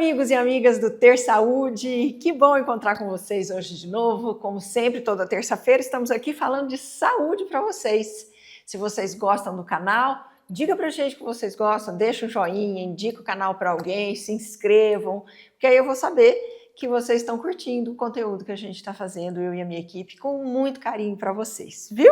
amigos e amigas do Ter Saúde, que bom encontrar com vocês hoje de novo. Como sempre, toda terça-feira estamos aqui falando de saúde para vocês. Se vocês gostam do canal, diga pra gente que vocês gostam, deixa um joinha, indica o canal para alguém, se inscrevam, porque aí eu vou saber que vocês estão curtindo o conteúdo que a gente está fazendo, eu e a minha equipe, com muito carinho para vocês, viu?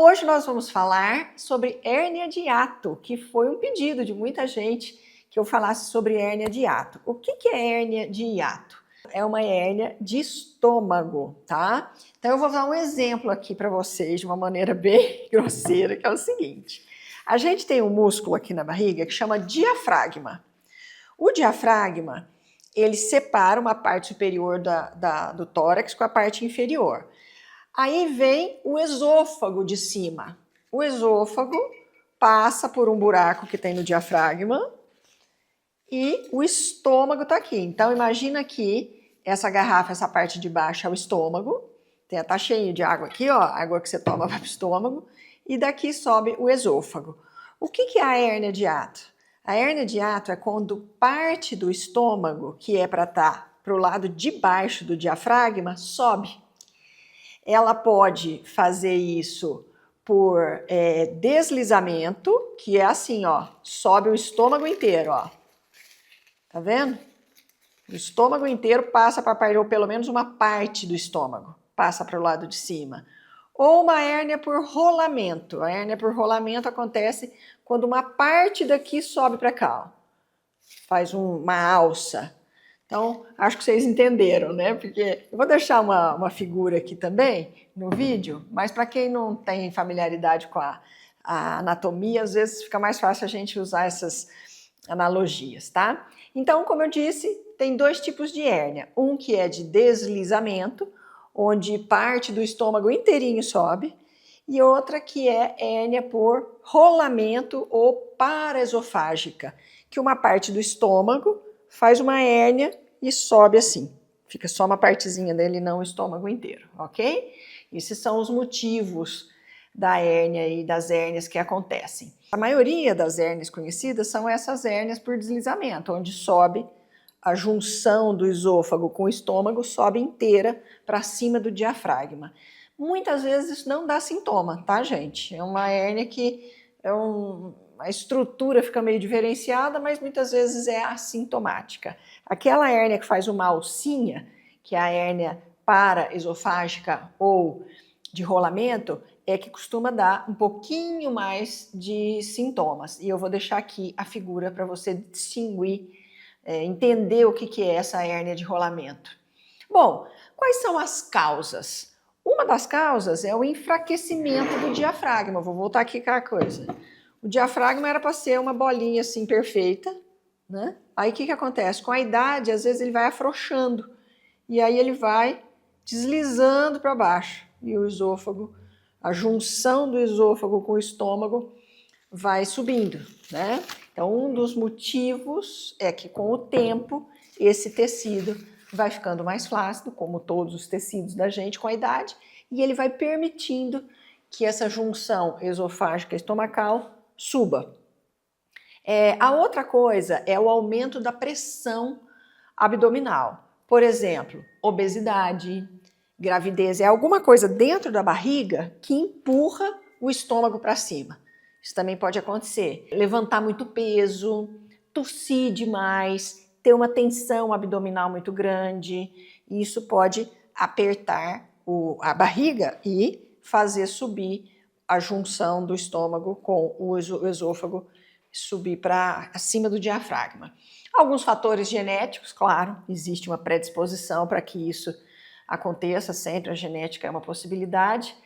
Hoje nós vamos falar sobre hérnia de hiato, que foi um pedido de muita gente que eu falasse sobre hérnia de hiato. O que é hérnia de hiato? É uma hérnia de estômago, tá? Então eu vou dar um exemplo aqui para vocês de uma maneira bem grosseira, que é o seguinte. A gente tem um músculo aqui na barriga que chama diafragma. O diafragma, ele separa uma parte superior do tórax com a parte inferior. Aí vem o esôfago de cima. O esôfago passa por um buraco que tem no diafragma e o estômago está aqui. Então imagina que essa garrafa, essa parte de baixo é o estômago. Tá cheio de água aqui, ó, a água que você toma vai para o estômago. E daqui sobe o esôfago. O que é a hérnia de hiato? A hérnia de hiato é quando parte do estômago, que é para estar para o lado de baixo do diafragma, sobe. Ela pode fazer isso por deslizamento, que é assim, ó, sobe o estômago inteiro, ó. Tá vendo? O estômago inteiro passa para parte, ou pelo menos uma parte do estômago, passa para o lado de cima. Ou uma hérnia por rolamento. A hérnia por rolamento acontece quando uma parte daqui sobe para cá, ó. Faz uma alça. Então, acho que vocês entenderam, né? Porque eu vou deixar uma figura aqui também no vídeo, mas para quem não tem familiaridade com a anatomia, às vezes fica mais fácil a gente usar essas analogias, tá? Então, como eu disse, tem dois tipos de hérnia. Um que é de deslizamento, onde parte do estômago inteirinho sobe, e outra que é hérnia por rolamento ou paraesofágica, que uma parte do estômago faz uma hérnia e sobe assim. Fica só uma partezinha dele, não o estômago inteiro, ok? Esses são os motivos da hérnia e das hérnias que acontecem. A maioria das hérnias conhecidas são essas hérnias por deslizamento, onde sobe a junção do esôfago com o estômago, sobe inteira para cima do diafragma. Muitas vezes isso não dá sintoma, tá, gente? É uma hérnia que a estrutura fica meio diferenciada, mas muitas vezes é assintomática. Aquela hérnia que faz uma alcinha, que é a hérnia paraesofágica ou de rolamento, é que costuma dar um pouquinho mais de sintomas. E eu vou deixar aqui a figura para você distinguir, entender o que é essa hérnia de rolamento. Bom, quais são as causas? Uma das causas é o enfraquecimento do diafragma. Vou voltar aqui com a coisa. O diafragma era para ser uma bolinha assim perfeita, né? Aí o que acontece? Com a idade, às vezes ele vai afrouxando e aí ele vai deslizando para baixo e o esôfago, a junção do esôfago com o estômago vai subindo, né? Então, um dos motivos é que com o tempo esse tecido vai ficando mais flácido, como todos os tecidos da gente com a idade, e ele vai permitindo que essa junção esofágica estomacal suba. A outra coisa é o aumento da pressão abdominal. Por exemplo, obesidade, gravidez, é alguma coisa dentro da barriga que empurra o estômago para cima. Isso também pode acontecer. Levantar muito peso, tossir demais, ter uma tensão abdominal muito grande. Isso pode apertar a barriga e fazer subir a junção do estômago com o esôfago, subir para acima do diafragma. Alguns fatores genéticos, claro, existe uma predisposição para que isso aconteça sempre, a genética é uma possibilidade.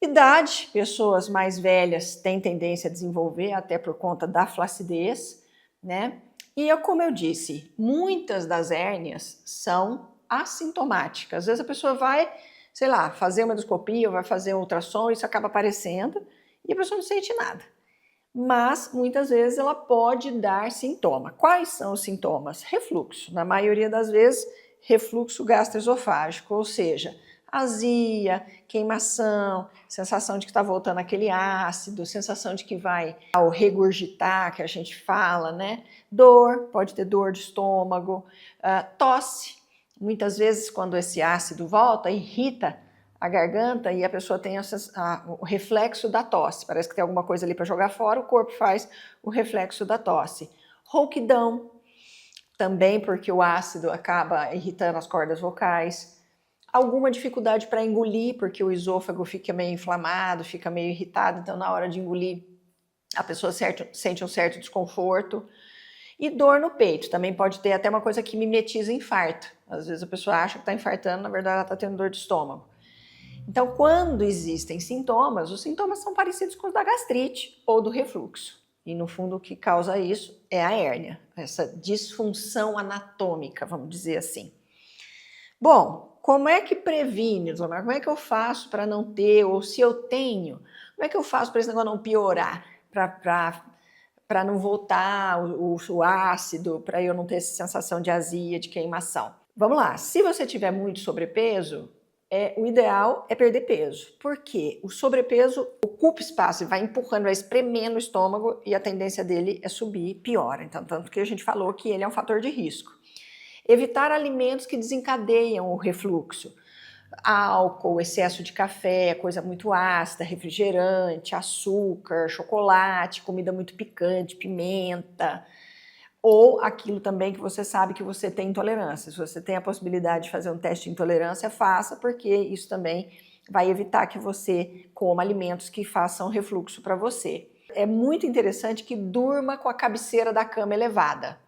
Idade, pessoas mais velhas têm tendência a desenvolver, até por conta da flacidez, né? E como eu disse, muitas das hérnias são assintomáticas. Às vezes a pessoa vai, sei lá, fazer uma endoscopia, vai fazer um ultrassom, isso acaba aparecendo e a pessoa não sente nada. mas muitas vezes ela pode dar sintoma. Quais são os sintomas? Refluxo. Na maioria das vezes, refluxo gastroesofágico, ou seja, azia, queimação, sensação de que está voltando aquele ácido, sensação de que vai ao regurgitar, que a gente fala, né? Dor, pode ter dor de estômago, tosse. Muitas vezes, quando esse ácido volta, irrita a garganta e a pessoa tem o reflexo da tosse. Parece que tem alguma coisa ali para jogar fora, o corpo faz o reflexo da tosse. Rouquidão, também porque o ácido acaba irritando as cordas vocais. Alguma dificuldade para engolir, porque o esôfago fica meio inflamado, fica meio irritado, então na hora de engolir a pessoa sente um certo desconforto. E dor no peito, também pode ter até uma coisa que mimetiza infarto. Às vezes a pessoa acha que está infartando, na verdade ela está tendo dor de estômago. Então, quando existem sintomas, os sintomas são parecidos com os da gastrite ou do refluxo. E, no fundo, o que causa isso é a hérnia, essa disfunção anatômica, vamos dizer assim. Bom, como é que previne, como é que eu faço para não ter, ou se eu tenho, como é que eu faço para esse negócio não piorar, para não voltar o ácido, para eu não ter essa sensação de azia, de queimação? Vamos lá, se você tiver muito sobrepeso, o ideal é perder peso, porque o sobrepeso ocupa espaço e vai empurrando, vai espremendo o estômago e a tendência dele é subir, piora. Então, tanto que a gente falou que ele é um fator de risco. Evitar alimentos que desencadeiam o refluxo. Álcool, excesso de café, coisa muito ácida, refrigerante, açúcar, chocolate, comida muito picante, pimenta, ou aquilo também que você sabe que você tem intolerância. Se você tem a possibilidade de fazer um teste de intolerância, faça, porque isso também vai evitar que você coma alimentos que façam refluxo para você. É muito interessante que durma com a cabeceira da cama elevada.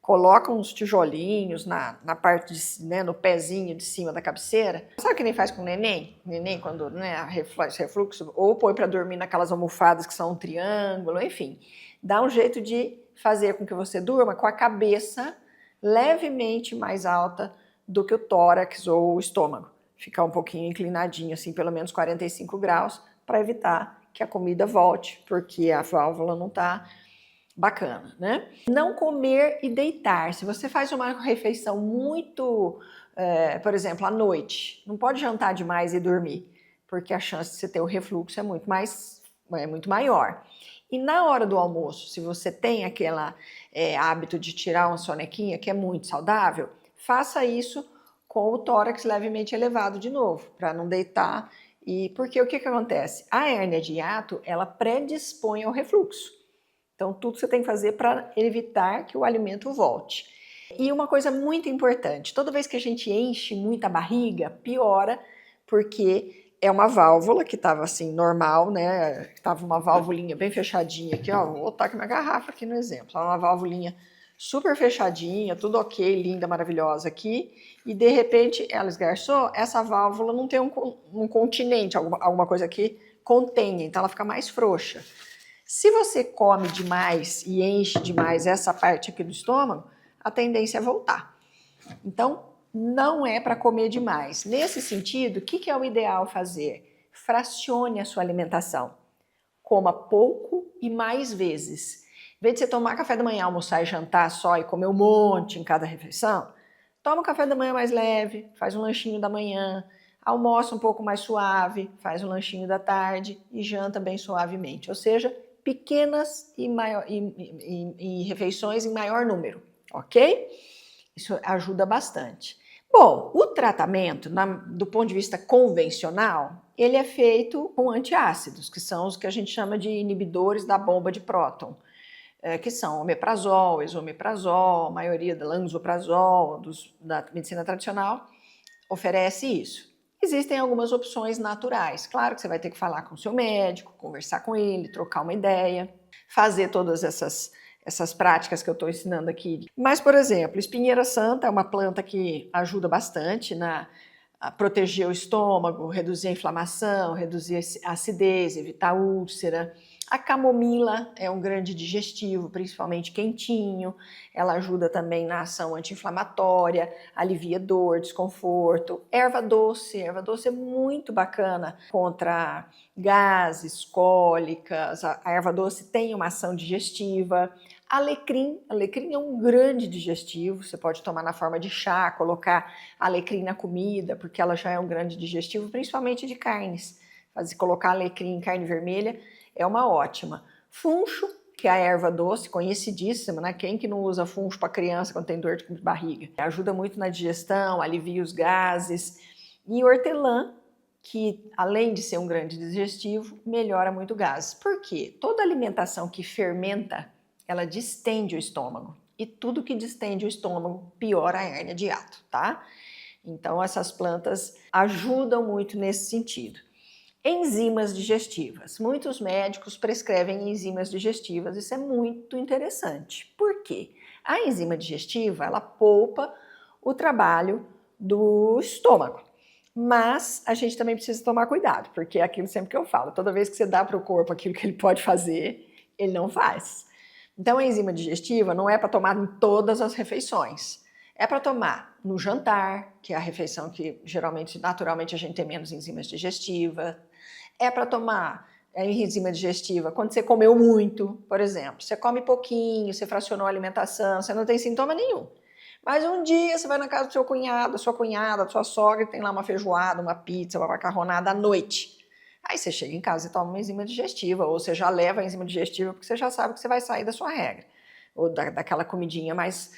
Coloca uns tijolinhos na parte, né, no pezinho de cima da cabeceira. Sabe o que nem faz com o neném? O neném, quando, né, refluxo, ou põe para dormir naquelas almofadas que são um triângulo, enfim. Dá um jeito de fazer com que você durma com a cabeça levemente mais alta do que o tórax ou o estômago. Ficar um pouquinho inclinadinho, assim, pelo menos 45 graus, para evitar que a comida volte, porque a válvula não está bacana, né? Não comer e deitar. Se você faz uma refeição muito, por exemplo, à noite, não pode jantar demais e dormir, porque a chance de você ter o refluxo é muito maior. E na hora do almoço, se você tem aquele hábito de tirar uma sonequinha, que é muito saudável, faça isso com o tórax levemente elevado de novo, para não deitar. Porque o que acontece? A hérnia de hiato, ela predispõe ao refluxo. Então, tudo você tem que fazer para evitar que o alimento volte. E uma coisa muito importante, toda vez que a gente enche muita barriga, piora, porque é uma válvula que estava assim, normal, né? Estava uma válvulinha bem fechadinha aqui, ó. Vou botar aqui minha garrafa aqui no exemplo. Uma válvulinha super fechadinha, tudo ok, linda, maravilhosa aqui. E de repente ela esgarçou, essa válvula não tem um continente, alguma coisa que contenha, então ela fica mais frouxa. Se você come demais e enche demais essa parte aqui do estômago, a tendência é voltar. Então, não é para comer demais. Nesse sentido, o que é o ideal fazer? Fracione a sua alimentação. Coma pouco e mais vezes. Em vez de você tomar café da manhã, almoçar e jantar só e comer um monte em cada refeição, toma um café da manhã mais leve, faz um lanchinho da manhã, almoça um pouco mais suave, faz um lanchinho da tarde e janta bem suavemente. Ou seja, pequenas e refeições em maior número, ok? Isso ajuda bastante. Bom, o tratamento, do ponto de vista convencional, ele é feito com antiácidos, que são os que a gente chama de inibidores da bomba de próton, que são omeprazol, esomeprazol, a maioria da lansoprazol, da medicina tradicional, oferece isso. Existem algumas opções naturais. Claro que você vai ter que falar com o seu médico, conversar com ele, trocar uma ideia, fazer todas essas práticas que eu estou ensinando aqui. Mas, por exemplo, espinheira santa é uma planta que ajuda bastante a proteger o estômago, reduzir a inflamação, reduzir a acidez, evitar úlcera. A camomila é um grande digestivo, principalmente quentinho. Ela ajuda também na ação anti-inflamatória, alivia dor, desconforto. Erva doce é muito bacana contra gases, cólicas. A erva doce tem uma ação digestiva. Alecrim é um grande digestivo, você pode tomar na forma de chá, colocar alecrim na comida, porque ela já é um grande digestivo, principalmente de carnes. Colocar alecrim em carne vermelha é uma ótima. Funcho, que é a erva doce, conhecidíssima, né? Quem que não usa funcho para criança quando tem dor de barriga? Ajuda muito na digestão, alivia os gases. E hortelã, que além de ser um grande digestivo, melhora muito o gases. Por quê? Toda alimentação que fermenta, ela distende o estômago. E tudo que distende o estômago piora a hérnia de hiato, tá? Então essas plantas ajudam muito nesse sentido. Enzimas digestivas. Muitos médicos prescrevem enzimas digestivas, isso é muito interessante. Por quê? A enzima digestiva, ela poupa o trabalho do estômago. Mas a gente também precisa tomar cuidado, porque é aquilo sempre que eu falo, toda vez que você dá para o corpo aquilo que ele pode fazer, ele não faz. Então a enzima digestiva não é para tomar em todas as refeições. É para tomar no jantar, que é a refeição que geralmente, naturalmente, a gente tem menos enzimas digestivas. É para tomar enzima digestiva quando você comeu muito, por exemplo. Você come pouquinho, você fracionou a alimentação, você não tem sintoma nenhum. Mas um dia você vai na casa do seu cunhado, da sua cunhada, da sua sogra, e tem lá uma feijoada, uma pizza, uma macarronada à noite. Aí você chega em casa e toma uma enzima digestiva, ou você já leva a enzima digestiva porque você já sabe que você vai sair da sua regra. Ou daquela comidinha mais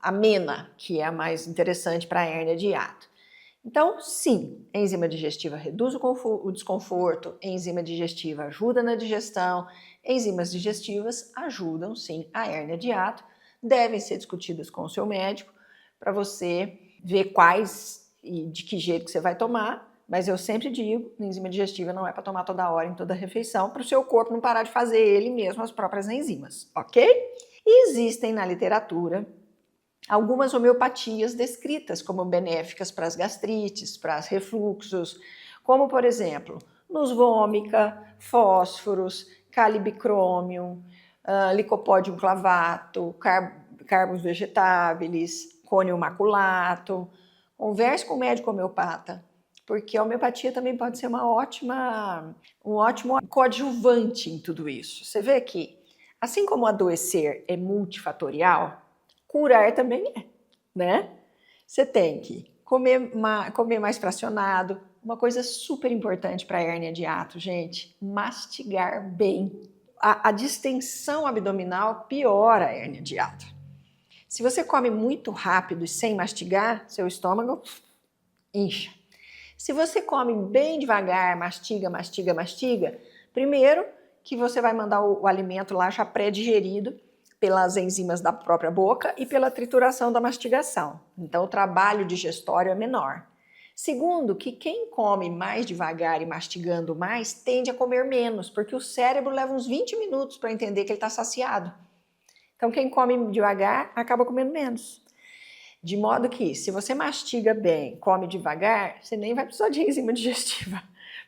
amena, que é a mais interessante para a hérnia de hiato. Então, sim, a enzima digestiva reduz o desconforto, a enzima digestiva ajuda na digestão, enzimas digestivas ajudam, sim, a hérnia de hiato, devem ser discutidas com o seu médico para você ver quais e de que jeito que você vai tomar, mas eu sempre digo, a enzima digestiva não é para tomar toda hora, em toda refeição, para o seu corpo não parar de fazer ele mesmo as próprias enzimas, ok? E existem na literatura algumas homeopatias descritas como benéficas para as gastrites, para os refluxos, como, por exemplo, Nus vomica, fósforos, calibicromium, Lycopodium clavato, Carbos vegetabilis, Conium maculato. Converse com o médico homeopata, porque a homeopatia também pode ser um ótimo coadjuvante em tudo isso. Você vê que, assim como adoecer é multifatorial, curar também é, né? Você tem que comer mais fracionado. Uma coisa super importante para a hérnia de hiato, gente, mastigar bem. A distensão abdominal piora a hérnia de hiato. Se você come muito rápido e sem mastigar, seu estômago incha. Se você come bem devagar, mastiga, primeiro que você vai mandar o alimento lá já pré-digerido, pelas enzimas da própria boca e pela trituração da mastigação. Então, o trabalho digestório é menor. Segundo, que quem come mais devagar e mastigando mais tende a comer menos, porque o cérebro leva uns 20 minutos para entender que ele está saciado. Então, quem come devagar acaba comendo menos. De modo que, se você mastiga bem, come devagar, você nem vai precisar de enzima digestiva,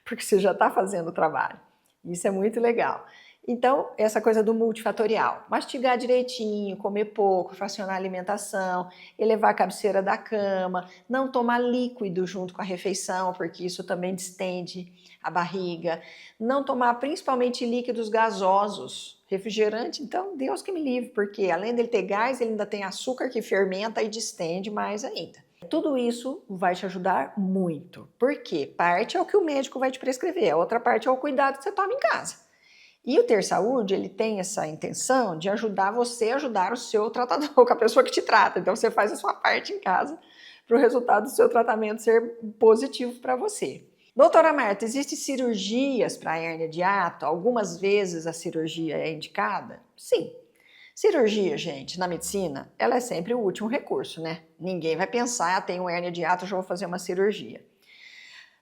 porque você já está fazendo o trabalho. Isso é muito legal. Então, essa coisa do multifatorial, mastigar direitinho, comer pouco, fracionar a alimentação, elevar a cabeceira da cama, não tomar líquido junto com a refeição, porque isso também distende a barriga, não tomar principalmente líquidos gasosos, refrigerante, então Deus que me livre, porque além dele ter gás, ele ainda tem açúcar que fermenta e distende mais ainda. Tudo isso vai te ajudar muito, porque parte é o que o médico vai te prescrever, a outra parte é o cuidado que você toma em casa. E o Ter Saúde, ele tem essa intenção de ajudar você a ajudar o seu tratador, com a pessoa que te trata. Então, você faz a sua parte em casa para o resultado do seu tratamento ser positivo para você. Doutora Marta, existem cirurgias para hérnia de hiato? Algumas vezes a cirurgia é indicada? Sim. Cirurgia, gente, na medicina, ela é sempre o último recurso, né? Ninguém vai pensar, tenho hérnia de hiato, já vou fazer uma cirurgia.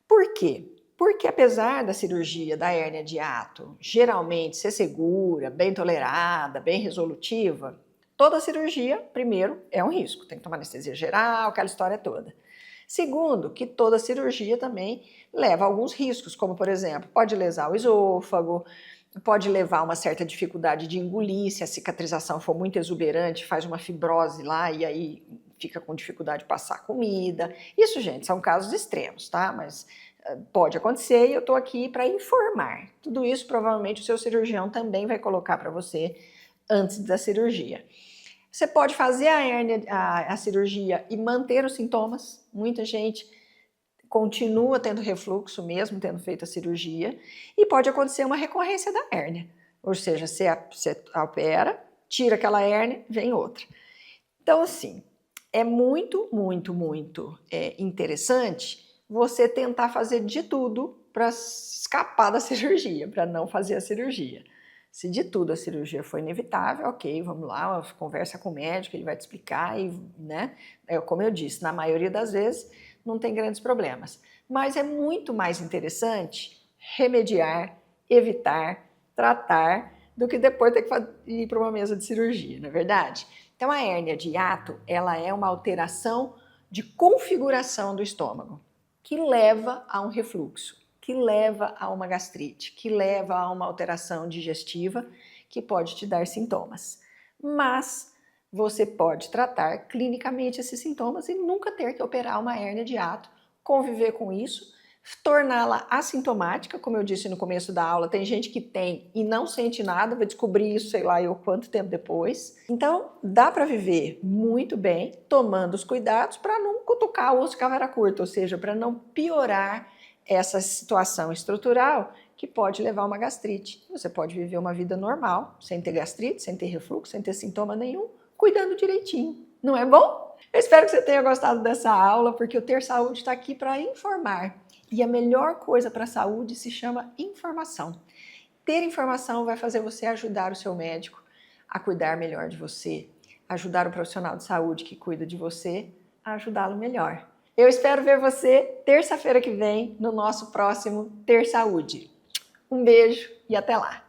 Por quê? Porque apesar da cirurgia da hérnia de hiato geralmente ser segura, bem tolerada, bem resolutiva, toda cirurgia, primeiro, é um risco. Tem que tomar anestesia geral, aquela história toda. Segundo, que toda cirurgia também leva a alguns riscos, como por exemplo, pode lesar o esôfago, pode levar a uma certa dificuldade de engolir, se a cicatrização for muito exuberante, faz uma fibrose lá e aí fica com dificuldade de passar comida. Isso, gente, são casos extremos, tá? Mas pode acontecer e eu tô aqui para informar. Tudo isso provavelmente o seu cirurgião também vai colocar para você antes da cirurgia. Você pode fazer a hérnia, a cirurgia e manter os sintomas. Muita gente continua tendo refluxo mesmo tendo feito a cirurgia e pode acontecer uma recorrência da hérnia. Ou seja, você opera, tira aquela hérnia, vem outra. Então, assim, é muito interessante você tentar fazer de tudo para escapar da cirurgia, para não fazer a cirurgia. Se de tudo a cirurgia for inevitável, ok, vamos lá, conversa com o médico, ele vai te explicar e, né, como eu disse, na maioria das vezes não tem grandes problemas. Mas é muito mais interessante remediar, evitar, tratar, do que depois ter que ir para uma mesa de cirurgia, não é verdade? Então a hérnia de hiato, ela é uma alteração de configuração do estômago, que leva a um refluxo, que leva a uma gastrite, que leva a uma alteração digestiva, que pode te dar sintomas. Mas você pode tratar clinicamente esses sintomas e nunca ter que operar uma hérnia de hiato, conviver com isso, torná-la assintomática, como eu disse no começo da aula, tem gente que tem e não sente nada, vai descobrir isso, sei lá, eu quanto tempo depois. Então, dá para viver muito bem, tomando os cuidados para não cutucar o osso de cavara curta, ou seja, para não piorar essa situação estrutural que pode levar a uma gastrite. Você pode viver uma vida normal, sem ter gastrite, sem ter refluxo, sem ter sintoma nenhum, cuidando direitinho. Não é bom? Eu espero que você tenha gostado dessa aula, porque o Ter Saúde está aqui para informar. E a melhor coisa para a saúde se chama informação. Ter informação vai fazer você ajudar o seu médico a cuidar melhor de você, ajudar o profissional de saúde que cuida de você a ajudá-lo melhor. Eu espero ver você terça-feira que vem no nosso próximo Ter Saúde. Um beijo e até lá!